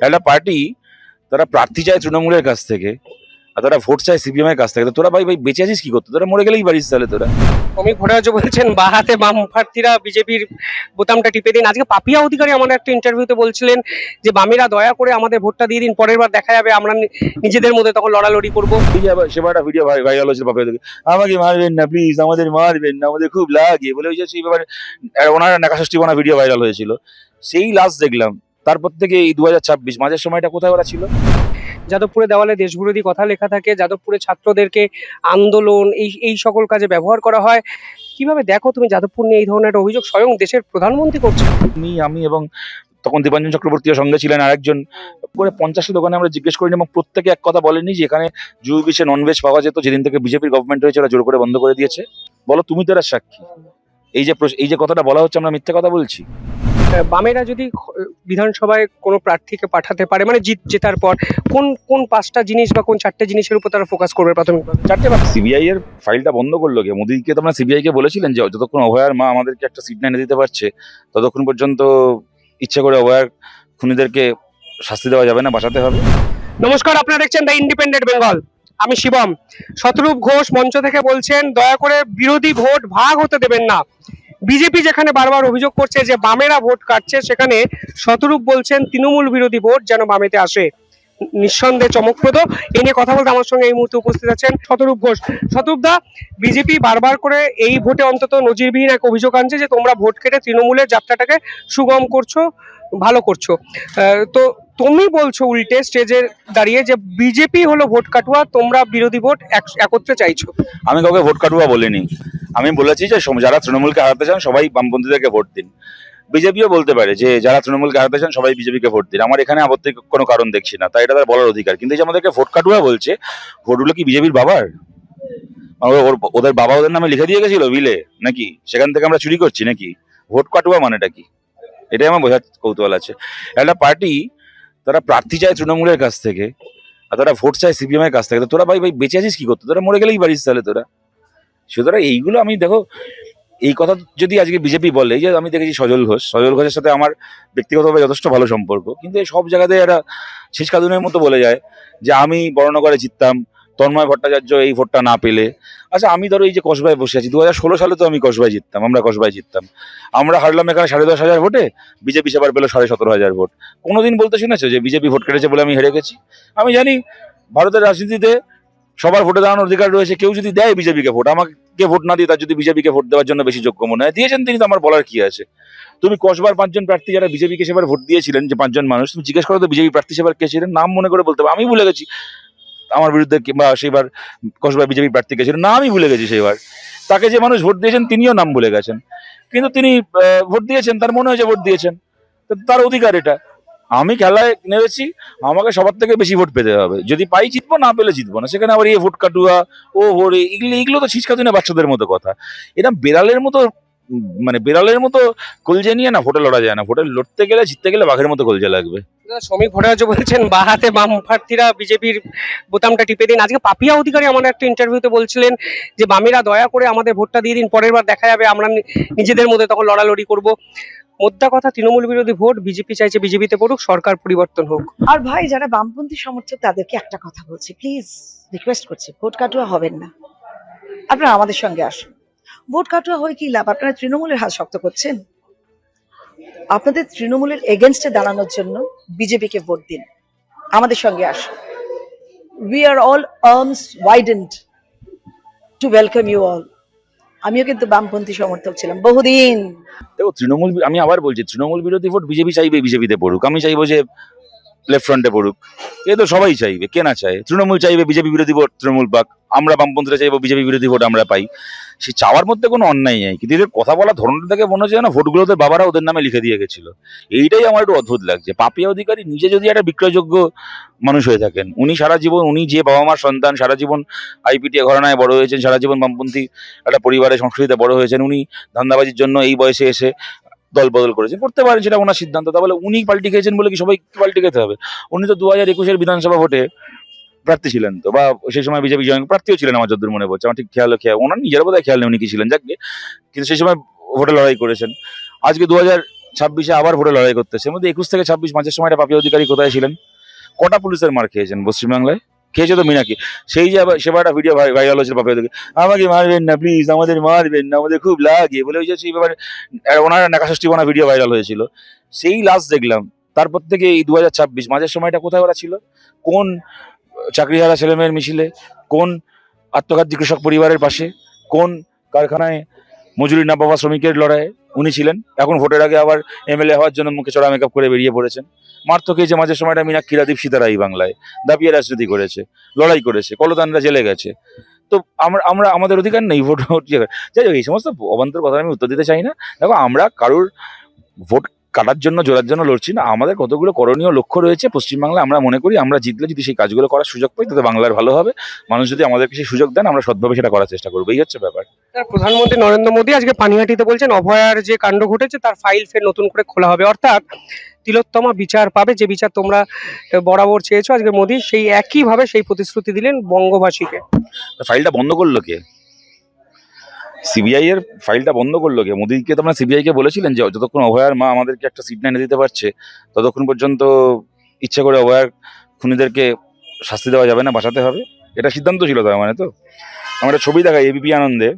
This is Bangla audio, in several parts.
একটা পার্টি তারা প্রার্থী চায় তৃণমূলের কাছ থেকে আর তারা ভোট চায় সিপিএম এর কাছ থেকে। তো তোরা ভাই ভাই বেঁচে আছিস কি করতে? তোরা মরে গেলেই পারিস তাহলে তোরা। শ্রমিক ভট্টাচার্য বলছেন বা হাতে বাম প্রার্থীরা বিজেপির বোতামটা টিপে দিন। আজকে পাপিয়া অধিকারী আমার একটা ইন্টারভিউতে বলছিলেন যে বামেরা দয়া করে আমাদের ভোটটা দিয়ে দিন, পরের বার দেখা যাবে আমরা নিজেদের মধ্যে তখন লড়ালড়ি করবো। এই যে আবার সেবার একটা ভিডিও ভাইরাল হয়েছিল বাপের দিকে, আমাকে মারবেন না প্লিজ, আমাদের মারবেন না, আমাদের খুব লাগে বলে ওই যে সেই ব্যাপারে ওনার নাকাষষ্ঠী বানা ভিডিও ভাইরাল হয়েছিল। সেই লাস্ট দেখলাম। তারপর থেকে এই 2026 মাঝের সময়টা কোথায় ওরা ছিল? যাদবপুরে দেওয়ালে দেশবিরোধী কথা লেখা থাকে, যাদবপুরে ছাত্রদেরকে আন্দোলন এই এই সকল কাজে ব্যবহার করা হয়। কিভাবে দেখো তুমি যাদবপুর নিয়ে এই ধরনের একটা অভিযোগ স্বয়ং দেশের প্রধানমন্ত্রী করছে? আমি এবং তখন দীপাঞ্জন চক্রবর্তীও সঙ্গে ছিলেন আরেকজন, করে 50টা দোকানে আমরা জিজ্ঞেস করিনি এবং প্রত্যেকে এক কথা বলেনি যে এখানে জুবিসে ননভেজ পাওয়া যেত যেদিন থেকে বিজেপির গভর্নমেন্ট হয়েছে ওরা জোর করে বন্ধ করে দিয়েছে। বলো তুমি তো এরা সাক্ষী। এই যে কথাটা বলা হচ্ছে আমরা মিথ্যা কথা বলছি? বামেরা যদি বিধানসভায় কোনো প্রার্থীকে পাঠাতে পারে, মানে জেতার পর কোন কোন পাঁচটা জিনিস বা কোন চারটে জিনিসের উপর তারা ফোকাস করবে প্রাথমিকভাবে? চারটে বার সিবিআই এর ফাইলটা বন্ধ করলো কে? মোদীকে তোমরা সিবিআই কে বলেছিলেন যে যতক্ষণ অভয়ার মা আমাদেরকে একটা সিট না এনে দিতে পারছে ততক্ষণ পর্যন্ত ইচ্ছে করে অভয়ার খুনিদেরকে শাস্তি দেওয়া যাবে না, বাঁচাতে হবে। নমস্কার, আপনারা দেখছেন দ্য ইন্ডিপেন্ডেন্ট বেঙ্গল। আমি শিবম। শতরূপ ঘোষ মঞ্চ থেকে বলছেন দয়া করে বিরোধী ভোট ভাগ হতে দেবেন না। বিজেপি যেখানে বারবার অভিযোগ করছে যে বামেরা ভোট কাটছে, সেখানে শতরূপ বলছেন তৃণমূল বিরোধী ভোট যেন বামেতে আসে। নিঃসন্দেহে চমকপ্রদ। এ নিয়ে কথা বলতে আমার সঙ্গে এই মুহূর্তে উপস্থিত আছেন শতরূপ ঘোষ। শতরূপ দা, বিজেপি বারবার করে এই ভোটে অন্তত নজিরবিহীন এক অভিযোগ আনছে যে তোমরা ভোট কেটে তৃণমূলের যাত্রাটাকে সুগম করছো, ভালো করছো। তো তুমি বলছো উল্টে স্টেজে দাঁড়িয়ে যে বিজেপি হলো ভোট কাটুয়া, তোমরা বিরোধী ভোট একত্রে চাইছো। আমি কাউকে ভোট কাটুয়া বলিনি। আমি বলেছি যে যারা তৃণমূলকে হারাতে চান সবাই বামপন্থীদেরকে ভোট দিন। বিজেপিও বলতে পারে যে যারা তৃণমূলকে হারাতে চান সবাই বিজেপিকে ভোট দিন। আমার এখানে আপত্তির কোনো কারণ দেখছি না, তাই এটা তার বলার অধিকার। কিন্তু এই যে আমাদেরকে ভোট কাটুয়া বলছে, ভোটগুলো কি বিজেপির বাবার? ওদের বাবা ওদের নামে লিখে দিয়ে গেছিল বিলে নাকি? সেখান থেকে আমরা চুরি করছি নাকি? ভোট কাটুয়া মানেটা কি? এটাই আমার বোঝার কৌতূহল আছে। একটা পার্টি তারা প্রার্থী চায় তৃণমূলের কাছ থেকে আর তারা ভোট চায় সিপিএম এর কাছ থেকে। তো তোরা ভাই ভাই বেঁচে আছিস কি করতে? তোরা মরে গেলেই পারিস তাহলে তোরা। সুতরাং এইগুলো আমি দেখো, এই কথা যদি আজকে বিজেপি বলে, এই যে আমি দেখেছি সজল ঘোষের সাথে আমার ব্যক্তিগতভাবে যথেষ্ট ভালো সম্পর্ক, কিন্তু এই সব জায়গাতে একটা ছিচকাদুনের মতো বলে যায় যে আমি বড়নগরে জিততাম, তন্ময় ভট্টাচার্য এই ভোটটা না পেলে। আচ্ছা আমি ধরো এই যে কসবায় বসে আছি, 2016 সালে তো আমি কসবায় জিততাম, আমরা কসবায় জিততাম। আমরা হারলাম এখানে 10,500 ভোটে, বিজেপি সেবার পেলো 17,500 ভোট। কোনোদিন বলতে শুনেছো যে বিজেপি ভোট কেটেছে বলে আমি হেরে গেছি? আমি জানি ভারতের রাজনীতিতে সবার ভোটে দাঁড়ানোর অধিকার রয়েছে। কেউ যদি দেয় বিজেপিকে ভোট, আমাকে ভোট না দিয়ে তার যদি বিজেপিকে ভোট দেওয়ার জন্য বেশি যোগ্য মনে হয়, দিয়েছেন তিনি, তো আমার বলার কি আছে? তুমি কসবার 5জন প্রার্থী যারা বিজেপিকে সেবার ভোট দিয়েছিলেন, যে 5জন মানুষ, তুমি জিজ্ঞেস করো তো বিজেপি প্রার্থী সেবার কে ছিলেন, নাম মনে করে বলতে হবে। আমি ভুলে গেছি আমার বিরুদ্ধে কিংবা সেবার কসবার বিজেপি প্রার্থী কে ছিলেন, না আমি ভুলে গেছি সেবার। তাকে যে মানুষ ভোট দিয়েছেন তিনিও নাম ভুলে গেছেন। কিন্তু তিনি ভোট দিয়েছেন, তার মনে হয়েছে ভোট দিয়েছেন, তো তার অধিকার এটা। আমি খেলায় নেমেছি, আমাকে সবার থেকে বেশি ভোট পেতে হবে। যদি পাই জিতবো, না পেলে জিতবো না। সেখানে আবার এই ভোট কাটুয়া, ও ভোট, এগুলো তো ছিচকাতুনে বাচ্চাদের মতো কথা। এরা বেড়ালের মতো মানে বেড়ালের মতো কলজে নিয়ে না ভোটে লড়া যায় না। ভোটে লড়তে গেলে, জিততে গেলে বাঘের মতো কলজে লাগবে। শ্রমিক ভট্টাচার্য বলছেন বা হাতে বাম প্রার্থীরা বিজেপির বোতামটা টিপে দিন। আজকে পাপিয়া অধিকারী আমার একটা ইন্টারভিউতে বলছিলেন যে বামেরা দয়া করে আমাদের ভোটটা দিয়ে দিন, পরের বার দেখা যাবে আমরা নিজেদের মধ্যে তখন লড়ালড়ি করব। মোদ্দা কথা, তৃণমূল বিরোধী ভোট বিজেপি চাইছে বিজেপিতে পড়ুক, সরকার পরিবর্তন হোক। আর ভাই যারা বামপন্থী সমর্থক তাদেরকে একটা কথা বলছি, প্লিজ রিকোয়েস্ট করছি, ভোট কাটুয়া হবেন না। আপনারা আমাদের সঙ্গে আসুন। ভোট কাটুয়া হয়ে কি লাভ? আপনারা তৃণমূলের হাত শক্ত করছেন। আপনাদের তৃণমূলের এগেনস্টে দাঁড়ানোর জন্য বিজেপিকে ভোট দিন, আমাদের সঙ্গে আসুন। We are all arms widened to welcome you all. আমিও কিন্তু বামপন্থী সমর্থক ছিলাম বহুদিন। দেখো আমি আবার বলছি, তৃণমূল বিরোধী ভোট বিজেপি চাইবে বিজেপিতে পড়ুক। আমি চাইবো যে লেফট ফ্রন্টে পড়ুক। এ তো সবাই চাইবে, কে না চায়? তৃণমূল চাইবে বিজেপি বিরোধী ভোট তৃণমূল পাক, আমরা বামপন্থীরা চাইবো বিজেপি বিরোধী ভোট আমরা পাই। সেই চাওয়ার মধ্যে কোনো অন্যায় নেই, কিন্তু এদের কথা বলা ধরনটা থেকে মনে হচ্ছে না ভোটগুলো ওদের বাবারা ওদের নামে লিখে দিয়ে গেছিল। এইটাই আমার একটু অদ্ভুত লাগছে। পাপিয়া অধিকারী নিজে যদি একটা বিক্রয়যোগ্য মানুষ হয়ে থাকেন, উনি সারা জীবন, উনি যে বাবা মার সন্তান, সারা জীবন আইপিটিএ ঘরানায় বড় হয়েছেন, সারা জীবন বামপন্থী একটা পরিবারের সংস্কৃতিতে বড় হয়েছেন, উনি ধান্দাবাজির জন্য এই বয়সে এসে দল বদল করেছেন, করতে পারেন, সেটা ওনার সিদ্ধান্ত। তাহলে উনি পাল্টি খেয়েছেন বলে কি সবাই পাল্টি খেতে হবে? উনি তো 2021-এর বিধানসভা ভোটে প্রার্থী ছিলেন, তো বা সেই সময় বিজেপি জয়েন প্রার্থীও ছিলেন আমার যতদূর মনে পড়ছে। আমার ঠিক ওনার নিজের বোধহয় খেয়াল নেই উনি কি ছিলেন, যাকে, কিন্তু সেই সময় ভোটে লড়াই করেছেন। আজকে 26-এ আবার ভোটে লড়াই করতেছে, এর মধ্যে 21 থেকে 26 মাঝের সময়টা পাপিয়া অধিকারী কোথায় ছিলেন? কটা পুলিশের মার খেয়েছেন পশ্চিমবাংলায়? খেয়েছে তো মিনাকি। সেই যে আবার সেবার একটা ভিডিও ভাইরাল হয়েছিল পাপিয়া অধিকারী, আমাকে মারবেন না প্লিজ, আমাদের মারবেন না, আমাদের খুব লাগে বলে, ওই যে সেই ব্যাপারে ওনার নাকাষষ্ঠী বানা ভিডিও ভাইরাল হয়েছিল। সেই লাস্ট দেখলাম, তারপর থেকে এই 2026 মাঝের সময়টা কোথায় ওরা ছিল? কোন চাকরিহারা ছেলেমেয়ের মিছিলে, কোন আত্মঘাতী কৃষক পরিবারের পাশে, কোন কারখানায় মজুরি না পাওয়া শ্রমিকের লড়াইয়ে উনি ছিলেন? এখন ভোটের আগে আবার এমএলএ হওয়ার জন্য মুখে চড়া মেকআপ করে বেরিয়ে পড়েছেন। মার তো খেয়েছে মাঝের সময়টা মীনাক্ষীরা, দীপশিতারা এই বাংলায় দাপিয়ে রাজনীতি করেছে, লড়াই করেছে, কলতানরা জেলে গেছে। তো আমরা আমরা আমাদের অধিকার নেই ভোট ভোট যাই হোক, এই সমস্ত অবান্তর কথা আমি উত্তর দিতে চাই না। দেখো, আমরা কারুর ভোট কাটার জন্য জোড়ার জন্য লড়ছি না, আমাদের কতগুলো করণীয় লক্ষ্য রয়েছে পশ্চিমবাংলায়। আমরা মনে করি আমরা জিতলে যদি সেই কাজগুলো করার সুযোগ পাই, তাতে বাংলার ভালো হবে। মানুষ যদি আমাদেরকে সেই সুযোগ দেন, আমরা সৎভাবে সেটা করার চেষ্টা করবো, এই হচ্ছে ব্যাপার। তার প্রধানমন্ত্রী নরেন্দ্র মোদী আজকে পানিহাটিতে বলছেন অভয়ার যে কাণ্ড ঘটেছে তার ফাইল ফের নতুন করে খোলা হবে, অর্থাৎ তিলোত্তমা বিচার পাবে, যে বিচার তোমরা বরাবর চেয়েছো। আজকে মোদী সেই একই ভাবে সেই প্রতিশ্রুতি দিলেন বঙ্গবাসীকে। ফাইলটা বন্ধ করলো কে? সিবিআই এর ফাইলটা বন্ধ করলো কে? মোদীকে তোমরা সিবিআই কে বলেছিলেন যে যতক্ষণ অভয়ার মা আমাদেরকে একটা সিট না এনে দিতে পারছে, ততক্ষণ পর্যন্ত ইচ্ছে করে অভয়ার খুনিদেরকে শাস্তি দেওয়া যাবে না, বাঁচাতে হবে? এটা সিদ্ধান্ত ছিল তার মানে? তো আমার একটা ছবি দেখাই এবিপি আনন্দে,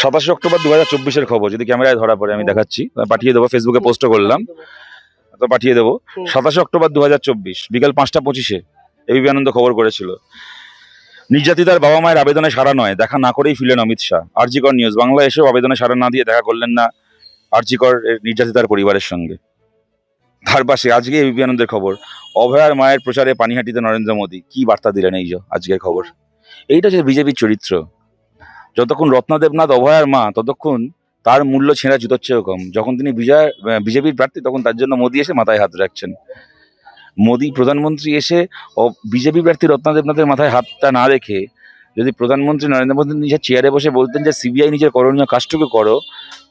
27 অক্টোবর 2024-এর খবর, যদি ক্যামেরায় ধরা পড়ে আমি দেখাচ্ছি, পাঠিয়ে দেবো, ফেসবুকে পোস্টও করলাম, তো পাঠিয়ে দেবো। 27 অক্টোবর 2024 বিকাল 5টা 25-এ এবিপি আনন্দ খবর করেছিল, নির্যাতিতার বাবা মায়ের আবেদনে সাড়া নয়, দেখা না করেই ফিরলেন অমিত শাহ। আরজিকর নিউজ বাংলা এসেও আবেদনে সাড়া না দিয়ে দেখা করলেন না আরজিকর নির্যাতিতার পরিবারের সঙ্গে। তার পাশে আজকে এবিপি আনন্দের খবর, অভয়ার মায়ের প্রচারে পানিহাটিতে নরেন্দ্র মোদী, কি বার্তা দিলেন? এই যে আজকের খবর, এইটা হচ্ছে বিজেপির চরিত্র। যতক্ষণ রত্না দেবনাথ অভয়ার মা, ততক্ষণ তার মূল্য ছেঁড়া জুতোর চেয়েও কম। যখন তিনি বিজেপির প্রার্থী, তখন তার জন্য মোদী এসে মাথায় হাত রাখছেন। মোদী প্রধানমন্ত্রী এসে বিজেপি প্রার্থী রত্না দেবনাথের মাথায় হাতটা না রেখে যদি প্রধানমন্ত্রী নরেন্দ্র মোদী নিজের চেয়ারে বসে বলতেন যে সিবিআই নিজের করণীয় কাজটুকু করো,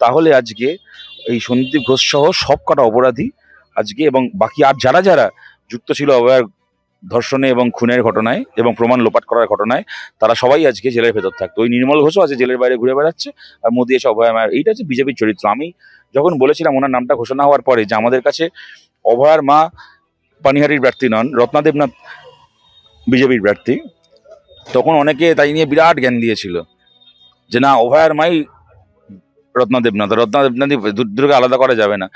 তাহলে আজকে এই সন্দীপ ঘোষ সহ সব কটা অপরাধী আজকে, এবং বাকি আর যারা যারা যুক্ত ছিল অভয়ার ধর্ষণে এবং খুনের ঘটনায় এবং প্রমাণ লোপাট করার ঘটনায়, তারা সবাই আজকে জেলের ভেতর থাকতো। ওই নির্মল ঘোষও আজকে জেলের বাইরে ঘুরে বেড়াচ্ছে, আর মোদী এসে অভয়া মায়ের, এইটা হচ্ছে বিজেপির চরিত্র। আমি যখন বলেছিলাম ওনার নামটা ঘোষণা হওয়ার পরে যে আমাদের কাছে অভয়ার মা পানিহাটির প্রার্থী নন, রত্না দেবনাথ বিজেপির প্রার্থী, তখন অনেকে তাই নিয়ে বিরাট জ্ঞান দিয়েছিল যে না, অভয়ার মাই রত্না দেবনাথ, দুটোকে আলাদা করা যাবে না।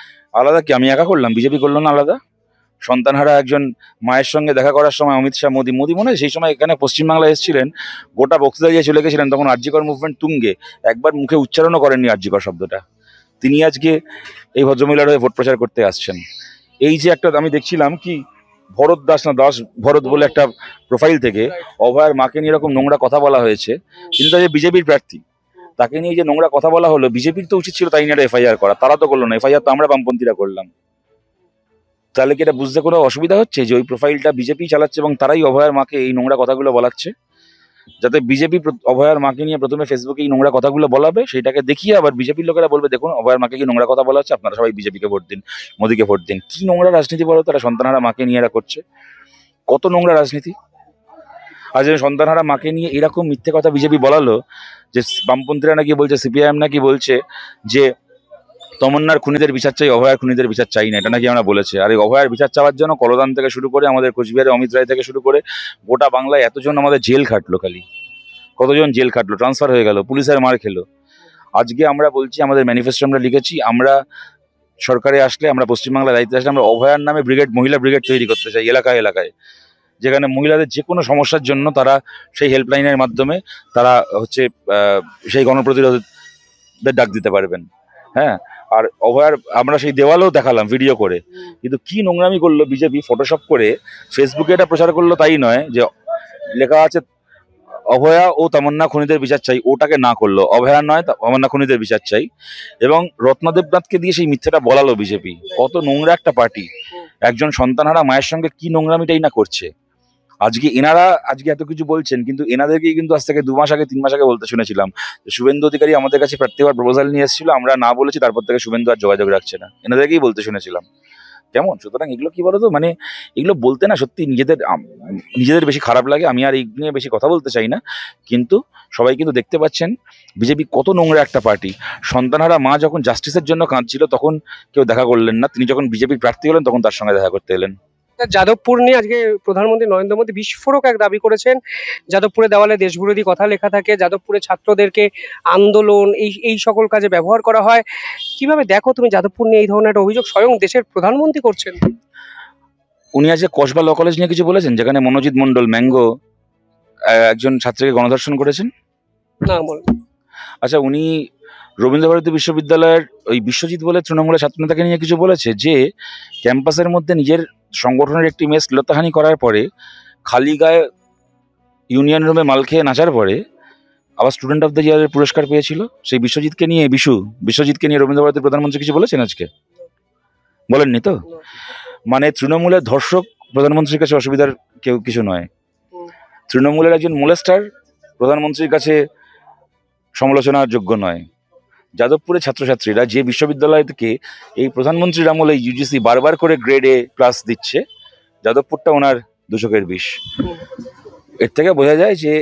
আলাদা কি আমি একা করলাম? বিজেপি করলো না আলাদা? সন্তানহারা একজন মায়ের সঙ্গে দেখা করার সময় অমিত শাহ, মোদী মনে হয় সেই সময় এখানে পশ্চিমবাংলায় এসেছিলেন, গোটা বক্তৃতা দিয়ে চলে গেছিলেন, তখন আরজিকর মুভমেন্ট তুঙ্গে, একবার মুখে উচ্চারণও করেননি আরজিকর শব্দটা। তিনি আজকে এই ভদ্রমহিলার হয়ে ভোট প্রচার করতে আসছেন। এই যে একটা আমি দেখছিলাম কি ভরত দাস না দাস ভরত বলে একটা প্রোফাইল থেকে অভয়ার মাকে নিয়ে এরকম নোংরা কথা বলা হয়েছে, কিন্তু তাই বিজেপির প্রার্থী, তাকে নিয়ে যে নোংরা কথা বলা হলো, বিজেপির তো উচিত ছিল তাই নিয়ে একটা এফআইআর করা, তারা তো করলো না। এফআইআর তো আমরা বামপন্থীরা করলাম। তাহলে কি এটা বুঝতে কোনো অসুবিধা হচ্ছে যে ওই প্রোফাইলটা বিজেপি চালাচ্ছে এবং তারাই অভয়ার মাকে এই নোংরা কথাগুলো বলাচ্ছে? যাতে বিজেপি অভয়ার মাকে নিয়ে প্রথমে ফেসবুকে এই নোংরা কথাগুলো বলাবে, সেটাকে দেখিয়ে আবার বিজেপির লোকেরা বলবে দেখুন অভয়ার মাকে কি নোংরা কথা বলা হচ্ছে, আপনারা সবাই বিজেপিকে ভোট দিন, মোদীকে ভোট দিন। কি নোংরা রাজনীতি বলো তারা, সন্তানহারা মাকে নিয়ে এরা করছে, কত নোংরা রাজনীতি। আজ সন্তানহারা মাকে নিয়ে এরকম মিথ্যে কথা বিজেপি বলালো যে বামপন্থীরা নাকি বলছে, সিপিআইএম নাকি বলছে যে তমন্নার খুনিদের বিচার চাই, অভয়ার খুনিদের বিচার চাই না, এটা নাকি আমরা বলেছে। আর এই অভয়ার বিচার চাওয়ার জন্য কলদান থেকে শুরু করে আমাদের কোচবিহারে অমিত রায় থেকে শুরু করে গোটা বাংলায় এতজন আমাদের জেল খাটলো, খালি কতজন জেল খাটলো, ট্রান্সফার হয়ে গেল, পুলিশের মার খেলো। আজকে আমরা বলছি, আমাদের ম্যানিফেস্টো আমরা লিখেছি, আমরা সরকারে আসলে, আমরা পশ্চিমবাংলার দায়িত্বে আসলে আমরা অভয়ার নামে ব্রিগেড, মহিলা ব্রিগেড তৈরি করতে চাই এলাকায় এলাকায়, যেখানে মহিলাদের যে কোনো সমস্যার জন্য তারা সেই হেল্পলাইনের মাধ্যমে তারা হচ্ছে সেই গণপ্রতিরোধের ডাক দিতে পারবেন। হ্যাঁ, আর অভয়ার আমরা সেই দেওয়ালেও দেখালাম ভিডিও করে, কিন্তু কি নোংরামি করলো বিজেপি, ফটোশপ করে ফেসবুকে এটা প্রচার করলো, তাই নয় যে লেখা আছে অভয়া ও তামান্না খুনিদের বিচার চাই, ওটাকে না করলো, অভয়া নয় তামান্না খুনিদের বিচার চাই, এবং রত্না দেবনাথকে দিয়ে সেই মিথ্যাটা বলালো বিজেপি। কত নোংরা একটা পার্টি, একজন সন্তানহারা মায়ের সঙ্গে কি নোংরামিটাই না করছে। আজকে এনারা আজকে এত কিছু বলছেন, কিন্তু এনাদেরকেই কিন্তু আজ থেকে 2 মাস আগে 3 মাস আগে বলতে শুনেছিলাম শুভেন্দু অধিকারী আমাদের কাছে প্রার্থী হওয়ার প্রপোজাল নিয়ে এসেছিল, আমরা না বলেছি, তারপর থেকে শুভেন্দু আর যোগাযোগ রাখছে না, এনাদেরকেই বলতে শুনেছিলাম। কেমন? সুতরাং এগুলো কি বলতো, মানে এগুলো বলতে না সত্যি নিজেদের বেশি খারাপ লাগে। আমি আর এই নিয়ে বেশি কথা বলতে চাই না, কিন্তু সবাই কিন্তু দেখতে পাচ্ছেন বিজেপি কত নোংরা একটা পার্টি। সন্তানহারা মা যখন জাস্টিসের জন্য কাঁদছিল তখন কেউ দেখা করলেন না, তিনি যখন বিজেপির প্রার্থী হলেন তখন তার সঙ্গে দেখা করতে এলেন। যাদবপুর নিয়ে আজকে প্রধানমন্ত্রী নরেন্দ্র মোদী বিস্ফোরক এক দাবি করেছেন। যাদবপুরে দেওয়ালে দেশবিরোধী কথা লেখা থাকে, যাদবপুরে ছাত্রদেরকে আন্দোলন এই সকল কাজে ব্যবহার করা হয়। কিভাবে দেখো তুমি যাদবপুর নিয়ে এই ধরনের একটা অভিযোগ স্বয়ং দেশের প্রধানমন্ত্রী করছেন? উনি আজকে কসবা ল কলেজ নিয়ে কিছু বলেছেন, যেখানে মনোজিৎ মন্ডল ম্যাঙ্গো একজন ছাত্রীকে গণধর্ষণ করেছেন। না বল। আচ্ছা, উনি রবীন্দ্রভারতী বিশ্ববিদ্যালয়ের ওই বিশ্বজিৎ বলে তৃণমূলের ছাত্রনেতাকে নিয়ে কিছু বলেছে, যে ক্যাম্পাসের মধ্যে নিজের সংগঠনের একটি মেয়ে শ্লীলতাহানি করার পরে খালি গায়ে ইউনিয়ন রুমে মাল খেয়ে নাচার পরে আবার স্টুডেন্ট অফ দ্য ইয়ারের পুরস্কার পেয়েছিল। সেই বিশ্বজিৎকে নিয়ে রবীন্দ্রভারতীর প্রধানমন্ত্রী কিছু বলেছেন আজকে? বলেননি তো? মানে তৃণমূলের ধর্ষক প্রধানমন্ত্রীর কাছে অসুবিধার কেউ কিছু নয়। তৃণমূলের একজন মোলেস্টার প্রধানমন্ত্রীর কাছে সমালোচনার যোগ্য নয়। যাদবপুরের ছাত্রছাত্রীরা যে বিশ্ববিদ্যালয় থেকে এই প্রধানমন্ত্রীর আমলে ইউজিসি বারবার করে গ্রেড এ প্লাস দিচ্ছে, যাদবপুরটা ওনার দূষকের বিষ। এর থেকে বোঝা যায় যে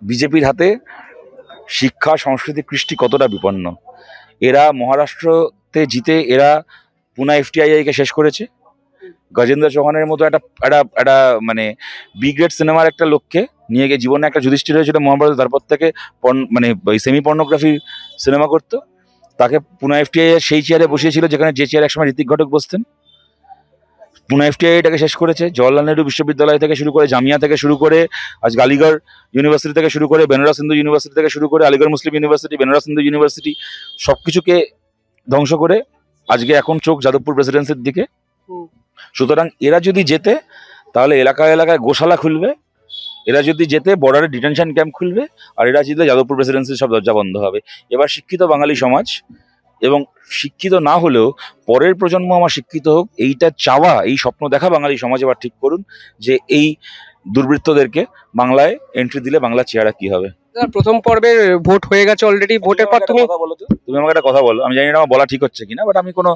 বিজেপির হাতে শিক্ষা, সংস্কৃতি, কৃষ্টি কতটা বিপন্ন। এরা মহারাষ্ট্রতে জিতে এরা পুনা এফটিআইআই কে শেষ করেছে। গজেন্দ্র চৌহানের মতো একটা মানে বি গ্রেড সিনেমার একটা লোককে নিয়ে গিয়ে, জীবনে একটা যুধিষ্ঠির হয়েছিল মহাভারত, তারপর থেকে মানে ওই সেমি পর্নোগ্রাফি সিনেমা করতো, তাকে পুনা এফটিআই এর সেই চেয়ারে বসিয়েছিল যেখানে যে চেয়ারে একসময় ঋতিক ঘটক বসতেন। পুনা এফটিআইটাকে শেষ করেছে। জওয়াহরলাল নেহরু বিশ্ববিদ্যালয় থেকে শুরু করে, জামিয়া থেকে শুরু করে, আজ আলিগড় ইউনিভার্সিটি থেকে শুরু করে, বেনারস হিন্দু ইউনিভার্সিটি থেকে শুরু করে, আলিগড় মুসলিম ইউনিভার্সিটি, বেনারস হিন্দু ইউনিভার্সিটি, সবকিছুকে ধ্বংস করে আজকে এখন চোখ যাদবপুর প্রেসিডেন্সির দিকে। সুতরাং এরা যদি জেতে তাহলে এলাকায় এলাকায় গোশালা খুলবে, এরা যদি জেতে বর্ডারে ডিটেনশন ক্যাম্প খুলবে, আর এরা জিতলে যাদবপুর প্রেসিডেন্সির সব দরজা বন্ধ হবে। এবার শিক্ষিত বাঙালি সমাজ, এবং শিক্ষিত না হলেও পরের প্রজন্ম আমার শিক্ষিত হোক, এইটা চাওয়া, এই স্বপ্ন দেখা বাঙালি সমাজ এবার ঠিক করুন যে এই দুর্বৃত্তদেরকে বাংলায় এন্ট্রি দিলে বাংলার চেহারা কি হবে। প্রথম পর্বের ভোট হয়ে গেছে অলরেডি, ভোটের পর তুমি তুমি আমাকে একটা কথা বলো, আমি জানি না আমার বলা ঠিক হচ্ছে কিনা, বাট আমি কোনো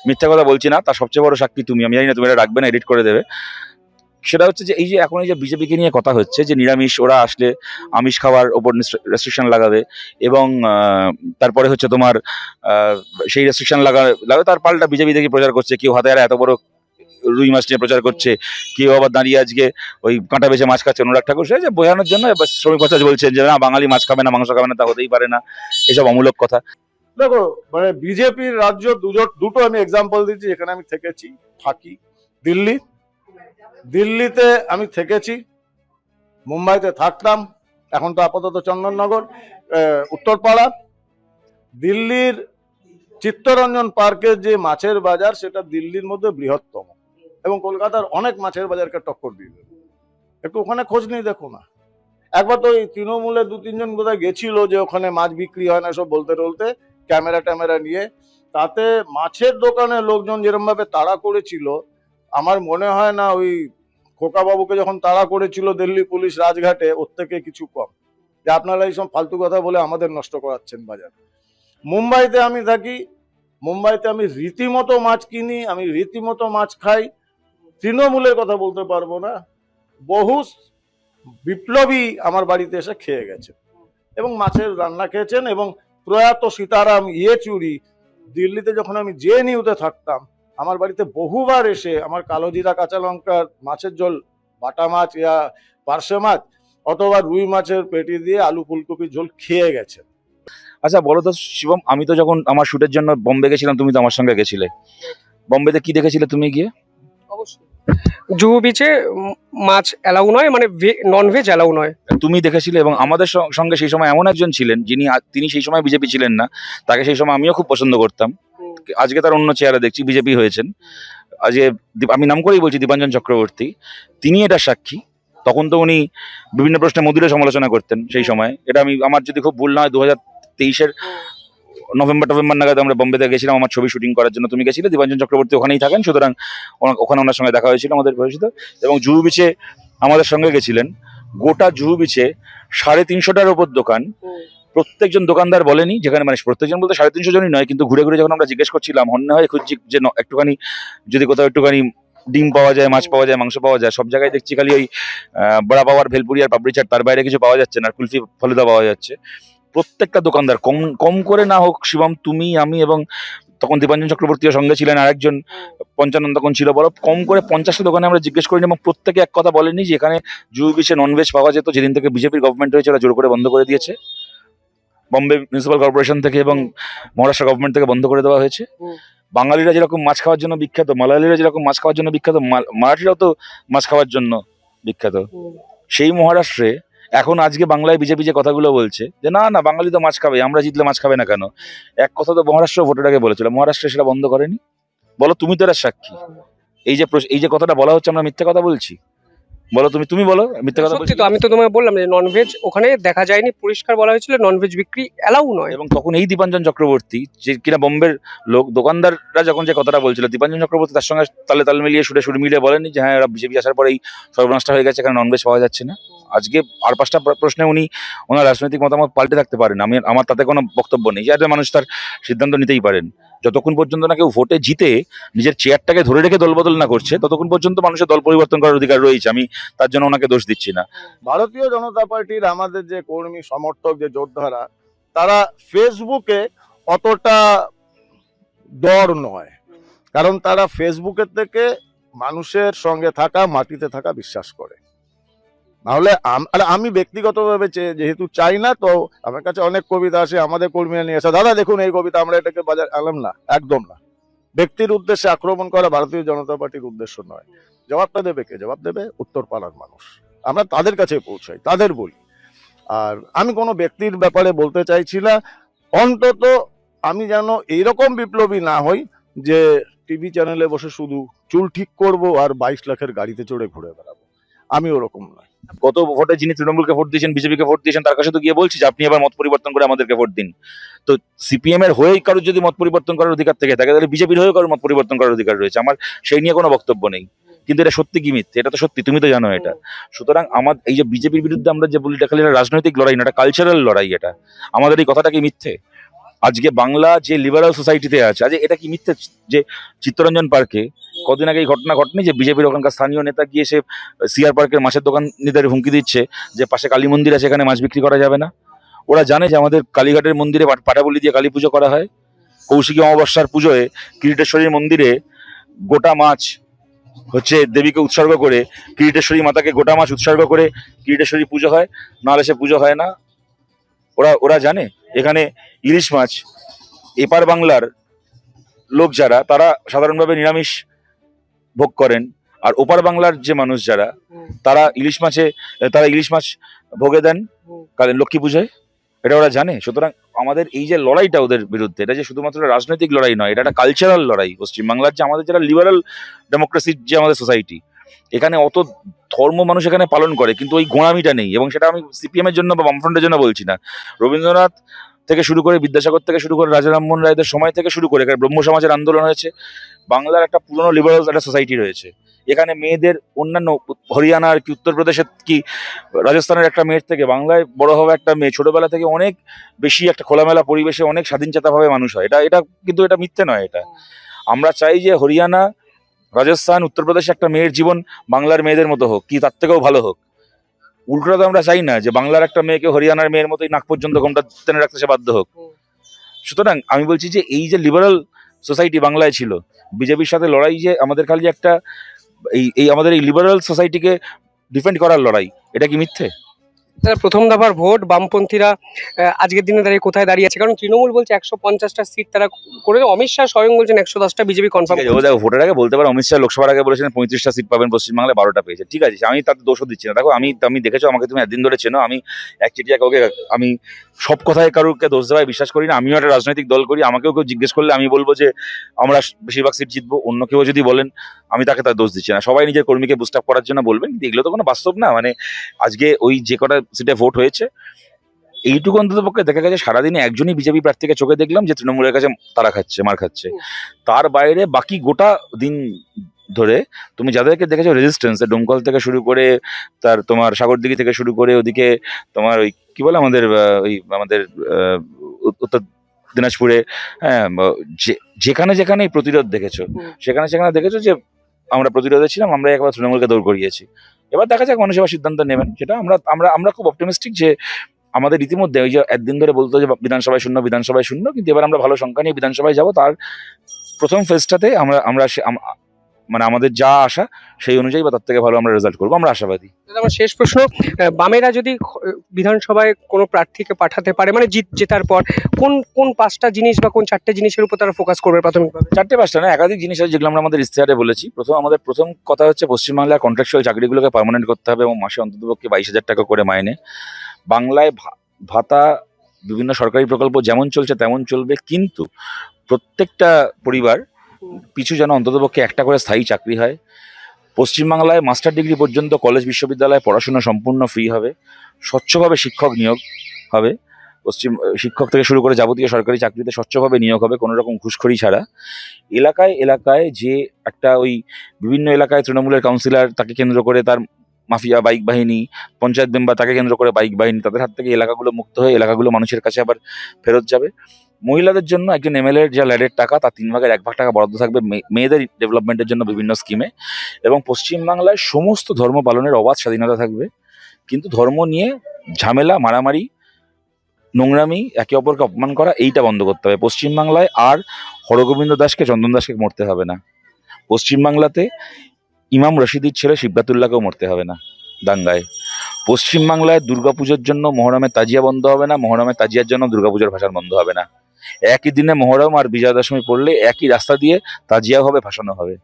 মিথ্যা কথা বলছি না, তার সবচেয়ে বড় সাক্ষী তুমি। আমি জানি না তুমি এটা রাখবে না, এডিট করে দেবে। সেটা হচ্ছে যে এই যে এখন এই যে বিজেপিকে নিয়ে কথা হচ্ছে যে নিরামিষ, ওরা আসলে আমিষ খাওয়ার ওপর রেস্ট্রিকশন লাগাবে, এবং তারপরে হচ্ছে তোমার সেই রেস্ট্রিকশন লাগাবে, তার পাল্টা বিজেপি থেকে প্রচার করছে, কেউ হাতে আর এত বড় রুই মাছ নিয়ে প্রচার করছে, কেউ আবার দাঁড়িয়ে আজকে ওই কাঁটা বেছে মাছ খাচ্ছে অনুরাগ ঠাকুর, সে যে বোঝানোর জন্য শ্রমিক ভট্টাচার্য বলছেন যে না বাঙালি মাছ খাবে না, মাংস খাবে না, তা হতেই পারে না, এসব অমূলক কথা। দেখো, মানে বিজেপির রাজ্য দুটো আমি এক্সাম্পল দিচ্ছি যেখানে আমি থাকি। দিল্লিতে আমি থেকেছি, মুম্বাইতে থাকতাম, এখন তো আপাতত চন্দননগর, উত্তরপাড়া। দিল্লির চিত্তরঞ্জন পার্কের যে মাছের বাজার, সেটা দিল্লির মধ্যে বৃহত্তম, এবং কলকাতার অনেক মাছের বাজারকে টক্কর দিয়ে দেবে। একটু ওখানে খোঁজ নিয়ে দেখো না। একবার তো ওই তৃণমূলের 2-3 জন বোধহয় গেছিল যে ওখানে মাছ বিক্রি হয় না, সব বলতে ক্যামেরা নিয়ে, তাতে মাছের দোকানে লোকজন যেরকম ভাবে তাড়া করেছিল, আমার মনে হয় না ওই খোকা বাবুকে যখন তাড়া করেছিল দিল্লি পুলিশ রাজঘাটে, ওর থেকে কিছু কম। যে আপনারা এইসব ফালতু কথা বলে আমাদের নষ্ট করাচ্ছেন বাজার। মুম্বাইতে আমি থাকি, মুম্বাইতে আমি রীতিমতো মাছ কিনি, আমি রীতিমতো মাছ খাই। তৃণমূলের কথা বলতে পারবো না, বহু বিপ্লবী আমার বাড়িতে এসে খেয়ে গেছে এবং মাছের রান্না খেয়েছেন। এবং প্রয়াত সীতারাম ইয়েচুরি, দিল্লিতে যখন আমি জেএনইউতে থাকতাম, আমার বাড়িতে বহুবার এসে আমার কালো জিরা, কাঁচা লঙ্কার মাছের ঝোল, বাটা মাছ ইয়া পার্শে মাছ অথবা রুই মাছের পেটি দিয়ে আলু ফুলকপির ঝোল খেয়ে গেছে। আচ্ছা বলো তো শিবম, আমি তো যখন আমার শুটের জন্য বোম্বে গেছিলাম, তুমি তো আমার সঙ্গে গেছিলে, বোম্বেতে কি দেখেছিলে তুমি গিয়ে? অবশ্যই জুহু বিচে মাছ অ্যালাউ নয়, মানে নন ভেজ অ্যালাউ নয়। তুমি দেখেছিলে, এবং আমাদের সঙ্গে সেই সময় এমন একজন ছিলেন তিনি সেই সময় বিজেপি ছিলেন না, তাকে সেই সময় আমিও খুব পছন্দ করতাম। আজকে তার অন্য চেহারা দেখছি, বিজেপি হয়েছেন। আজকে আমি নাম করেই বলছি, দীপাঞ্জন চক্রবর্তী, তিনি এটা সাক্ষী। তখন তো উনি বিভিন্ন প্রশ্নে মোদিরও সমালোচনা করতেন সেই সময়। এটা আমার যদি খুব ভুল না হয় 2023-এর নভেম্বর নাগাদ আমরা বোম্বেতে গেছিলাম আমার ছবি শুটিং করার জন্য। তুমি গেছিলে, দীপাঞ্জন চক্রবর্তী ওখানেই থাকেন, সুতরাং ওখানে ওনার সঙ্গে দেখা হয়েছিল আমাদের পরিচিত। এবং জুহু বিচে আমাদের সঙ্গে গেছিলেন। গোটা জুহু বিচে 350টার ওপর দোকান, প্রত্যেকজন দোকানদার বলেনি, যেখানে মানে প্রত্যেকজন বলতে 350 জনই নয়, কিন্তু ঘুরে ঘুরে যখন আমরা জিজ্ঞেস করছিলাম, হন্যে হয় খুঁজছি যে একটুখানি যদি কোথাও একটুখানি ডিম পাওয়া যায়, মাছ পাওয়া যায়, মাংস পাওয়া যায়, সব জায়গায় দেখছি খালি ওই বড়া পাওয়ার ভেলপুরি আর পাপড়ি চাট, তার বাইরে কিছু পাওয়া যাচ্ছে না, আর কুলফি ফলুদা পাওয়া যাচ্ছে। প্রত্যেকটা দোকানদার কম কম করে না হোক, শিবম, তুমি, আমি এবং তখন দীপাঞ্জন চক্রবর্তীর সঙ্গে ছিলেন আরেকজন, পঞ্চানন তখন ছিল, বলো কম করে 50টা দোকানে আমরা জিজ্ঞেস করিনি এবং প্রত্যেকে এক কথা বলেনি যে এখানে জুবিসে ননভেজ পাওয়া যেত। যেদিন থেকে বিজেপির গভর্নমেন্ট হয়েছে ওরা জোর করে বন্ধ করে দিয়েছে, বম্বে মিউনিসিপাল কর্পোরেশন থেকে এবং মহারাষ্ট্র গভর্নমেন্ট থেকে বন্ধ করে দেওয়া হয়েছে। বাঙালিরা যেরকম মাছ খাওয়ার জন্য বিখ্যাত, মালায়ালিরা যেরকম মাছ খাওয়ার জন্য বিখ্যাত, মারাঠিরাও তো মাছ খাওয়ার জন্য বিখ্যাত। সেই মহারাষ্ট্রে এখন আজকে বাংলায় বিজেপি যে কথাগুলো বলছে যে না না বাঙালি তো মাছ খাবে, আমরা জিতলে মাছ খাবে না কেন, এক কথা তো মহারাষ্ট্র ভোটের আগে বলেছিল, মহারাষ্ট্রে সেটা বন্ধ করেনি। বলো, তুমি তো এর সাক্ষী। এই যে কথাটা বলা হচ্ছে আমরা মিথ্যে কথা বলছি? বলো, তুমি বলো মিথ্যে কথা সত্যি বলছি? তো, আমি তো তোমায় বললাম যে ননভেজ ওখানে দেখা যায়নি, পরিষ্কার বলা হয়েছিল ননভেজ বিক্রি অ্যালাউ নয়। এবং তখন এই দীপাঞ্জন চক্রবর্তী, যে কিনা বোম্বের লোক, দোকানদাররা যখন যে কথাটা বলছিল, দীপাঞ্জন চক্রবর্তী তার সঙ্গে তালে তাল মিলিয়ে সুর মিলিয়ে বলেনি যে হ্যাঁ বিজেপি আসার পরেই সর্বনাশটা হয়ে গেছে, এখানে ননভেজ পাওয়া যাচ্ছে না। আজকে আর 5টা প্রশ্নে ওনার রাজনৈতিক মতামত পাল্টে থাকতে পারেন, আমার তাতে কোনো বক্তব্য নেই, যে মানুষ তার সিদ্ধান্ত নিতেই পারেন। যতক্ষণ পর্যন্ত না কেউ ভোটে জিতে নিজের চেয়ারটাকে ধরে রেখে দলবদল না করছে, ততক্ষণ পর্যন্ত মানুষের দল পরিবর্তন করার অধিকার রয়েছে। আমি তার জন্য ওনাকে দোষ দিচ্ছি না। ভারতীয় জনতা পার্টির আমাদের যে কর্মী সমর্থক যে যোদ্ধারা, তারা ফেসবুকে অতটা ডর নয়, কারণ তারা ফেসবুকের থেকে মানুষের সঙ্গে থাকা, মাটিতে থাকা বিশ্বাস করে। নাহলে আমি ব্যক্তিগতভাবে যেহেতু চাই না, তো আমার কাছে অনেক কবিতা আসে, আমাদের কর্মীরা নিয়ে আসে, দাদা দেখুন এই কবিতা, আমরা এটাকে বাজার আনলাম না, একদম না। ব্যক্তির উদ্দেশ্যে আক্রমণ করা ভারতীয় জনতা পার্টির উদ্দেশ্য নয়। জবাবটা দেবে কে? জবাব দেবে উত্তর পাড়ার মানুষ। আমরা তাদের কাছে পৌঁছাই, তাদের বলি। আর আমি কোনো ব্যক্তির ব্যাপারে বলতে চাইছি না, অন্তত আমি যেন এইরকম বিপ্লবী না হই যে টিভি চ্যানেলে বসে শুধু চুল ঠিক করব আর 22 লাখের গাড়িতে চড়ে ঘুরে বেড়াবো। আমি ওরকম নয়। গত ভোটে যিনি তৃণমূলকে ভোট দিয়েছেন, বিজেপিকে ভোট দিয়েছেন, তার কাছে তো গিয়ে বলছি যে আপনি আবার মত পরিবর্তন করে আমাদেরকে ভোট দিন। তো সিপিএম এর হয়েই কারোর যদি মত পরিবর্তন করার অধিকার থেকে থাকে, তাহলে বিজেপির হয়েও কারোর মত পরিবর্তন করার অধিকার রয়েছে। আমার সেই নিয়ে কোনো বক্তব্য নেই, কিন্তু এটা সত্যি কি মিথ্যে এটা তো সত্যি, তুমি তো জানো এটা। সুতরাং এই যে বিজেপির বিরুদ্ধে আমরা যে বলি, এটা খালি একটা রাজনৈতিক লড়াই না, এটা কালচারাল লড়াই। এটা আমাদের এই কথাটা কি মিথ্যে? আজকে বাংলা যে লিবারাল সোসাইটিতে আছে, আজ এটা কি মিথ্যে যে চিত্তরঞ্জন পার্কে কদিন আগে এই ঘটনা ঘটেনি যে বিজেপির ওখানকার স্থানীয় নেতা গিয়ে সে সিআর পার্কের মাছের দোকানিদের হুমকি দিচ্ছে যে পাশে কালী মন্দির আছে, এখানে মাছ বিক্রি করা যাবে না। ওরা জানে যে আমাদের কালীঘাটের মন্দিরে পাটাবলি দিয়ে কালী পুজো করা হয়, কৌশিকী অমাবস্যার পুজোয় কিরিটেশ্বরীর মন্দিরে গোটা মাছ হচ্ছে দেবীকে উৎসর্গ করে, কিরিটেশ্বরী মাতাকে গোটা মাছ উৎসর্গ করে কিরিটেশ্বরী পুজো হয়, নাহলে সে পুজো হয় না। ওরা জানে এখানে ইলিশ মাছ, এপার বাংলার লোক যারা, তারা সাধারণভাবে নিরামিষ ভোগ করেন, আর ওপার বাংলার যে মানুষ যারা, তারা ইলিশ মাছ ভোগে দেন কারণ লক্ষ্মী পুজোয়। এটা ওরা জানে। সুতরাং আমাদের এই যে লড়াইটা ওদের বিরুদ্ধে, এটা যে শুধুমাত্র রাজনৈতিক লড়াই নয়, এটা একটা কালচারাল লড়াই। পশ্চিমবাংলার যে আমাদের যারা লিবারাল ডেমোক্রেসির যে আমাদের সোসাইটি, এখানে অত ধর্ম মানুষ এখানে পালন করে, কিন্তু ওই গোঁড়ামিটা নেই। এবং সেটা আমি সিপিএম এর জন্য বা বামফ্রন্টের জন্য বলছি না, রবীন্দ্রনাথ থেকে শুরু করে, বিদ্যাসাগর থেকে শুরু করে, রাজা রামমোহন রায়দের সময় থেকে শুরু করে এখানে ব্রহ্ম সমাজের আন্দোলন হয়েছে। বাংলার একটা পুরনো লিবারাল একটা সোসাইটি রয়েছে। এখানে মেয়েদের অন্যান্য হরিয়ানার কি উত্তরপ্রদেশের কি রাজস্থানের একটা মেয়ের থেকে বাংলায় বড় হওয়া একটা মেয়ে ছোটবেলা থেকে অনেক বেশি একটা খোলামেলা পরিবেশে অনেক স্বাধীনচেতাভাবে মানুষ হয়। এটা কিন্তু এটা মিথ্যে নয়। এটা আমরা চাই যে হরিয়ানা, রাজস্থান, উত্তরপ্রদেশে একটা মেয়ের জীবন বাংলার মেয়েদের মতো হোক, কি তার থেকেও ভালো হোক। উল্টোটা তো আমরা চাই না যে বাংলার একটা মেয়েকে হরিয়ানার মেয়ের মতোই নাক পর্যন্ত ঘোমটা টেনে রাখতে সে বাধ্য হোক। সুতরাং আমি বলছি যে এই যে লিবারাল সোসাইটি বাংলায় ছিল, বিজেপির সাথে লড়াই যে আমাদের খালি একটা এই আমাদের এই লিবারাল সোসাইটিকে ডিফেন্ড করার লড়াই, এটা কি মিথ্যে? তাহলে প্রথম দফার ভোট বামপন্থীরা আজকের দিনে দাঁড়িয়ে কোথায় দাঁড়িয়ে আছে? কারণ তৃণমূল বলছে 150টা সিট তারা করে, অমিত শাহ স্বয়ং বলছেন 110টা, বিজেপি ঠিক কনফার্ম। আছে, ও দেখো ভোটের আগে বলতে পারে, অমিত শাহ লোকসভার আগে বলেছেন 35টা সিট পাবেন, পশ্চিমবাংলায় 12টা পেয়েছে। ঠিক আছে, আমি তাতে দোষও দিচ্ছি না। দেখো আমি দেখেছো, আমাকে তুমি একদিন ধরে চেনো, আমি একচেটিয়া কাউকে আমি সব কথায় কারুকে দোষ দেওয়ায় বিশ্বাস করি না। আমিও একটা রাজনৈতিক দল করি, আমাকেও কেউ জিজ্ঞেস করলে আমি বলবো যে আমরা বেশিরভাগ সিট জিতবো। অন্য কেউ যদি বলেন, আমি তাকে তার দোষ দিচ্ছি না। সবাই নিজের কর্মীকে বুস্ট আপ করার জন্য বলবেন, কিন্তু এগুলো তো কোনো বাস্তব না। মানে আজকে ওই যে কটা সিটে ভোট হয়েছে, এইটুকু অন্তত পক্ষে দেখা গেছে সারাদিনে একজনই বিজেপি প্রার্থীকে চোখে দেখলাম যে তৃণমূলের কাছে তারা খাচ্ছে, মার খাচ্ছে। তার বাইরে বাকি গোটা দিন ধরে তুমি যাদেরকে দেখেছো রেজিস্ট্যান্স, ডোমকল থেকে শুরু করে তোমার সাগরদিঘি থেকে শুরু করে ওদিকে তোমার ওই কি বলে আমাদের ওই আমাদের উত্তর দিনাজপুরে, হ্যাঁ, যেখানে যেখানে এই প্রতিরোধ দেখেছো, সেখানে সেখানে দেখেছো যে আমরা প্রতিরোধে ছিলাম, আমরা একবার তৃণমূলকে দৌড় করিয়েছি। এবার দেখা যাক মানুষ এবার সিদ্ধান্ত নেবেন, সেটা আমরা আমরা আমরা খুব অপটিমিস্টিক যে আমাদের ইতিমধ্যে ওই যে একদিন ধরে বলতো যে বিধানসভায় শূন্য বিধানসভায় শূন্য, কিন্তু এবার আমরা ভালো সংখ্যা নিয়ে বিধানসভায় যাব। তার প্রথম ফেজটাতে আমরা আমরা মানে আমাদের যা আশা সেই অনুযায়ী বা তার থেকে ভালো আমরা রেজাল্ট করবো, আমরা আশাবাদী। দাদা, আমার শেষ প্রশ্ন, বামেরা যদি বিধানসভায় কোনো প্রার্থীকে পাঠাতে পারে, মানে জেতার পর কোন কোন 5টা জিনিস বা কোন 4টে জিনিসের উপর তারা ফোকাস করবে প্রাথমিকভাবে? 4টে 5টা না, একাধিক জিনিস আছে যেগুলো আমরা আমাদের ইশতেহারে বলেছি। আমাদের প্রথম কথা হচ্ছে পশ্চিমবাংলার কন্ট্রাকচুয়াল চাকরিগুলোকে পার্মানেন্ট করতে হবে এবং মাসে অন্ততপক্ষে 22,000 টাকা করে মাইনে। বাংলায় ভাতা বিভিন্ন সরকারি প্রকল্প যেমন চলছে তেমন চলবে, কিন্তু প্রত্যেকটা পরিবার পিছু যেন অন্ততপক্ষে একটা করে স্থায়ী চাকরি হয়। পশ্চিমবাংলায় মাস্টার ডিগ্রি পর্যন্ত কলেজ বিশ্ববিদ্যালয়ে পড়াশোনা সম্পূর্ণ ফ্রি হবে। স্বচ্ছভাবে শিক্ষক নিয়োগ হবে। শিক্ষক থেকে শুরু করে যাবতীয় সরকারি চাকরিতে স্বচ্ছভাবে নিয়োগ হবে, কোনো রকম ঘুষখড়ি ছাড়া। এলাকায় এলাকায় যে একটা ওই বিভিন্ন এলাকায় তৃণমূলের কাউন্সিলর, তাকে কেন্দ্র করে তার মাফিয়া বাইক বাহিনী, পঞ্চায়েত মেম্বার তাকে কেন্দ্র করে বাইক বাহিনী, তাদের হাত থেকে এলাকাগুলো মুক্ত হয়ে এলাকাগুলো মানুষের কাছে আবার ফেরত যাবে। মহিলাদের জন্য একজন এমএলএর যা ল্যাডের টাকা, তার 3 ভাগের 1 ভাগ টাকা বরাদ্দ থাকবে মেয়েদের ডেভেলপমেন্টের জন্য বিভিন্ন স্কিমে। এবং পশ্চিমবাংলায় সমস্ত ধর্ম পালনের অবাধ স্বাধীনতা থাকবে, কিন্তু ধর্ম নিয়ে ঝামেলা, মারামারি, নোংরামি, একে অপরকে অপমান করা, এইটা বন্ধ করতে হবে। পশ্চিমবাংলায় আর হরগোবিন্দ দাসকে, চন্দন দাসকে মরতে হবে না। পশ্চিমবাংলাতে ইমাম রশিদির ছেলে শিবরাতুল্লাহকেও মরতে হবে না দাঙ্গায়। পশ্চিমবাংলায় দুর্গাপুজোর জন্য মহরমের তাজিয়া বন্ধ হবে না, মহরমের তাজিয়ার জন্য দুর্গাপুজোর ভাষণ বন্ধ হবে না। একই দিনে মহরম আর বিজয়া দশমী পড়লে একই রাস্তা দিয়ে তাজিয়া হবে, ভাসানো হবে।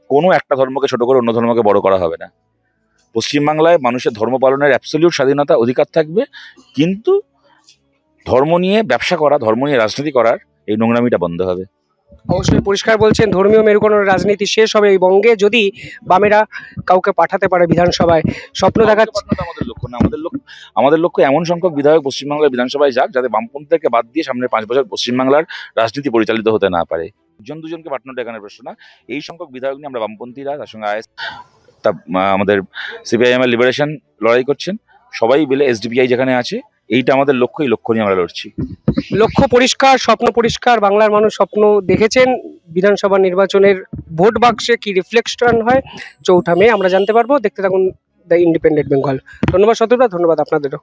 কোনো একটা ধর্মকে ছোট করে অন্য ধর্মকে বড় করা হবে না। পশ্চিমবাংলায় মানুষের ধর্ম পালনের অ্যাবসলিউট স্বাধীনতা, অধিকার থাকবে, কিন্তু ধর্ম নিয়ে ব্যবসা করা, ধর্ম নিয়ে রাজনীতি করার এই নোংরামিটা বন্ধ হবে। অবশ্যই পরিষ্কার বলছেন, ধর্মীয় মেরুকরণের রাজনীতি শেষ হবে এই বঙ্গে যদি বামেরা কাউকে পাঠাতে পারে বিধানসভায়। স্বপ্ন দেখাচ্ছে আমাদের লক্ষ্য না, আমাদের লক্ষ্য এমন সংখ্যক বিধায়ক পশ্চিমবাংলার বিধানসভায় যাক যাতে বামপন্থীদেরকে বাদ দিয়ে সামনের 5 বছর পশ্চিমবাংলার রাজনীতি পরিচালিত হতে না পারে। দুজনকে পাঠানোটা এখানে প্রশ্ন না। এই সংখ্যক বিধায়ক নিয়ে আমরা বামপন্থীরা, তার সঙ্গে আমাদের সিপিআইএম এর লিবারেশন লড়াই করছেন, সবাই মিলে এসডিপিআই যেখানে আছে, এইটা আমাদের লক্ষ্য, এই লক্ষ্য নিয়ে আমরা লড়ছি। লক্ষ্য পরিষ্কার, স্বপ্ন পরিষ্কার, বাংলার মানুষ স্বপ্ন দেখেছেন। বিধানসভা নির্বাচনের ভোট বাক্সে কি রিফ্লেকশন হয় 4 মে আমরা জানতে পারবো। দেখতে থাকুন দ্য ইন্ডিপেন্ডেন্ট বেঙ্গল। ধন্যবাদ শত্রুরা, ধন্যবাদ আপনাদেরও।